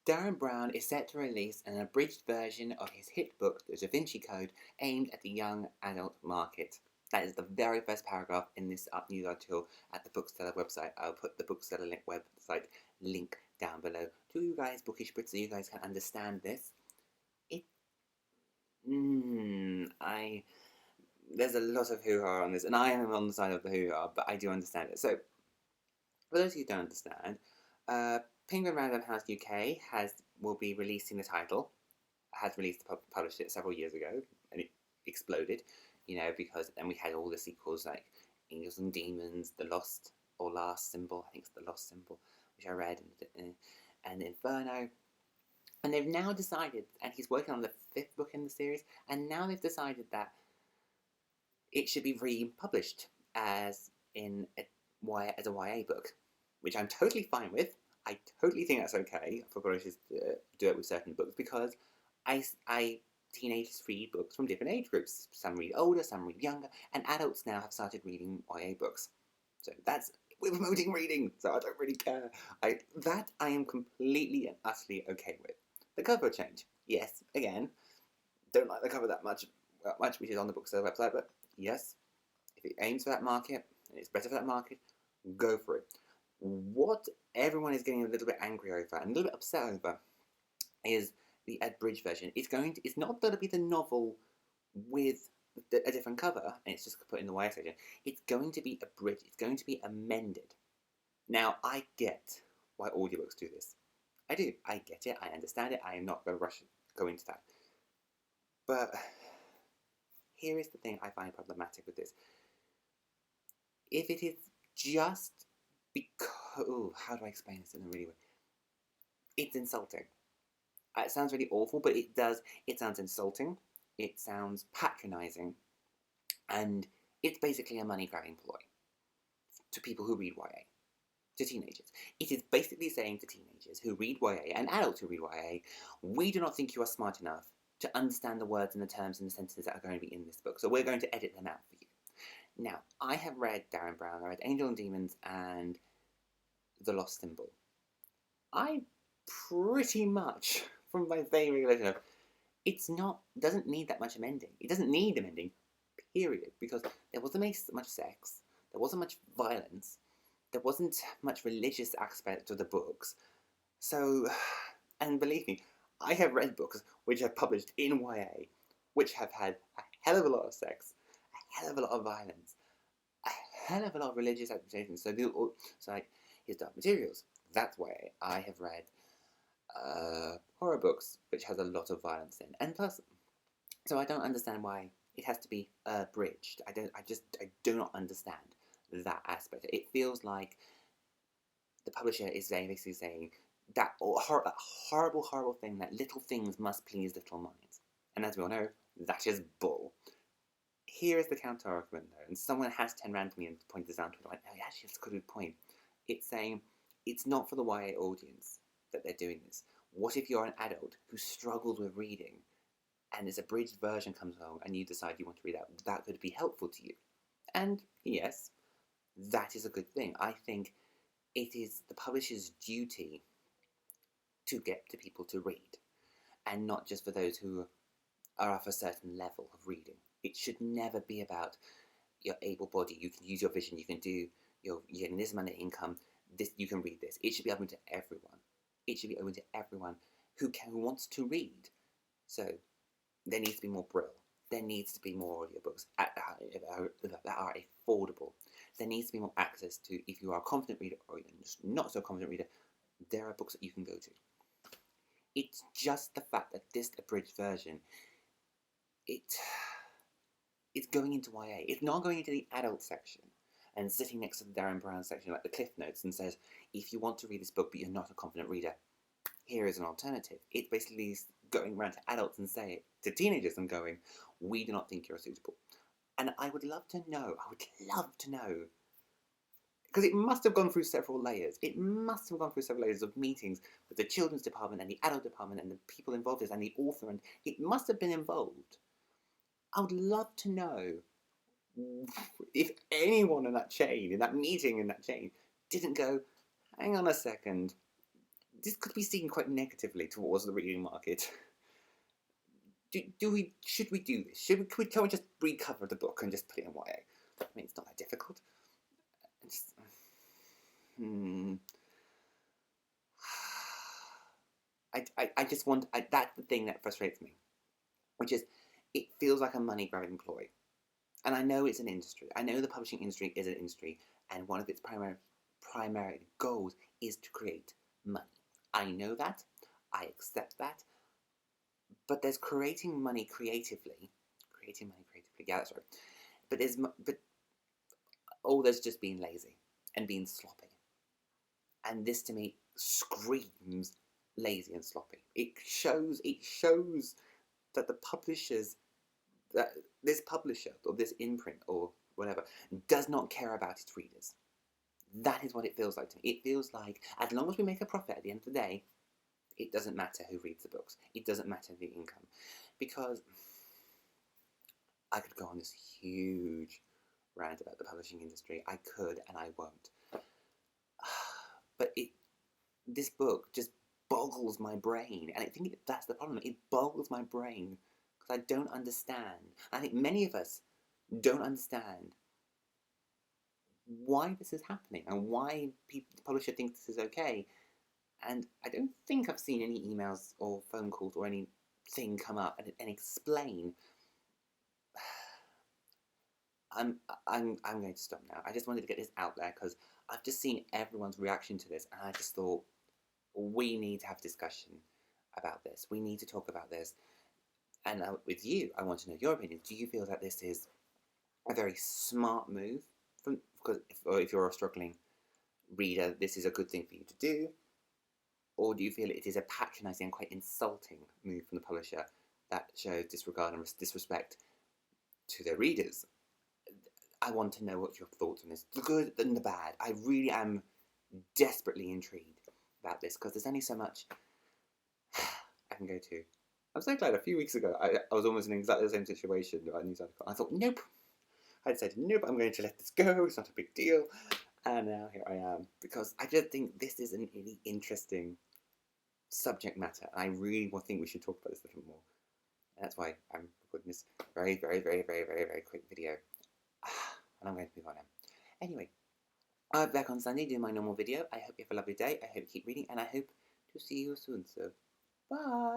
Darren Brown is set to release an abridged version of his hit book, The Vinci Code, aimed at the young adult market. That is the very first paragraph in this news article at the Bookseller website. I'll put the Bookseller website link down below to you guys, Bookish Brits, so you guys can understand this. There's a lot of hoo-ha on this, and I am on the side of the hoo-ha, but I do understand it. So, for those who don't understand, uh, Penguin Random House UK will be releasing the title. Has published it several years ago, and it exploded, because then we had all the sequels like Angels and Demons, The Lost or Last Symbol. I think it's The Lost Symbol, which I read, and Inferno. And they've now decided, and he's working on the 5th book in the series, and now they've decided that it should be republished as a YA book, which I'm totally fine with. I totally think that's okay for publishers to do it with certain books, because teenagers read books from different age groups. Some read older, some read younger, and adults now have started reading YA books. So we're promoting reading, so I don't really care. I am completely and utterly okay with. The cover change, yes, again, don't like the cover that much, which is on the Bookseller website, but yes, if it aims for that market, and it's better for that market, go for it. What everyone is getting a little bit angry over, and a little bit upset over, is the abridged version. It's not going to be the novel with a different cover, and it's just put in the YA section. It's going to be abridged. It's going to be amended. Now, I get why audiobooks do this. I do. I get it. I understand it. I am not going to go into that. But here is the thing I find problematic with this. If it is just because... how do I explain this in a really way? It's insulting. It sounds really awful, but it does. It sounds insulting. It sounds patronising. And it's basically a money-grabbing ploy to people who read YA. To teenagers. It is basically saying to teenagers who read YA and adults who read YA, we do not think you are smart enough to understand the words and the terms and the sentences that are going to be in this book, so we're going to edit them out for you. Now, I have read Darren Brown, I read Angel and Demons and The Lost Symbol. I pretty much, from my very regulation, doesn't need that much amending. It doesn't need amending, period, because there wasn't much sex, there wasn't much violence, there wasn't much religious aspect of the books. So, and believe me, I have read books which are published in YA, which have had a hell of a lot of sex, a hell of a lot of violence, a hell of a lot of religious accusations. So like his Dark Materials, that's YA. I have read horror books which has a lot of violence in, and plus, so I don't understand why it has to be abridged. I do not understand that aspect. It feels like the publisher is basically saying that horrible, horrible thing that little things must please little minds. And as we all know, that is bull. Here is the counter argument though, and someone has turned around to me and pointed this out to me, like, oh, actually, that's a good point. It's saying it's not for the YA audience that they're doing this. What if you're an adult who struggles with reading, and this abridged version comes along, and you decide you want to read that could be helpful to you? And yes, that is a good thing. I think it is the publisher's duty to get to people to read, and not just for those who are of a certain level of reading. It should never be about you're able-bodied, you can use your vision, you can do you're getting this amount of income, you can read this. It should be open to everyone. It should be open to everyone who wants to read. So there needs to be more Brill. There needs to be more audiobooks that are affordable. There needs to be more access to, if you are a confident reader or you're not so confident reader, there are books that you can go to. It's just the fact that this abridged version, it's going into YA. It's not going into the adult section and sitting next to the Darren Brown section like the Cliff Notes and says, if you want to read this book but you're not a confident reader, here is an alternative. It basically is going around to adults and saying to teenagers and going, we do not think you're suitable. And I would love to know, because it must have gone through several layers. It must have gone through several layers of meetings with the children's department and the adult department and the people involved and the author, and it must have been involved. I would love to know if anyone in that meeting, didn't go, hang on a second, this could be seen quite negatively towards the reading market. Should we do this? Can we just recover the book and just put it in YA? I mean, it's not that difficult. It's, I just want, that's the thing that frustrates me, which is it feels like a money grabbing ploy. And I know it's an industry. I know the publishing industry is an industry, and one of its primary goals is to create money. I know that. I accept that. But there's creating money creatively. Yeah, that's right. There's just being lazy and being sloppy. And this to me screams lazy and sloppy. It shows that the publishers, that this publisher or this imprint or whatever, does not care about its readers. That is what it feels like to me. It feels like as long as we make a profit at the end of the day, it doesn't matter who reads the books. It doesn't matter the income. Because I could go on this huge rant about the publishing industry. I could, and I won't. But this book just boggles my brain. And I think that's the problem. It boggles my brain because I don't understand. I think many of us don't understand why this is happening and why the publisher thinks this is okay. And I don't think I've seen any emails or phone calls or anything come up and explain. I'm going to stop now. I just wanted to get this out there because I've just seen everyone's reaction to this, and I just thought we need to have discussion about this. We need to talk about this. And with you, I want to know your opinion. Do you feel that this is a very smart move? If you're a struggling reader, this is a good thing for you to do? Or do you feel it is a patronising and quite insulting move from the publisher that shows disregard and disrespect to their readers? I want to know what your thoughts on this, the good and the bad. I really am desperately intrigued about this because there's only so much I can go to. I'm so glad a few weeks ago I was almost in exactly the same situation about a news article. I thought, nope. I decided, nope, I'm going to let this go. It's not a big deal. And now here I am because I just think this is a really interesting subject matter. And I really think we should talk about this a little more. And that's why I'm recording this very, very, very, very, very, very quick video. And I'm going to move on now. Anyway, I'll be back on Sunday doing my normal video. I hope you have a lovely day. I hope you keep reading. And I hope to see you soon. So, bye.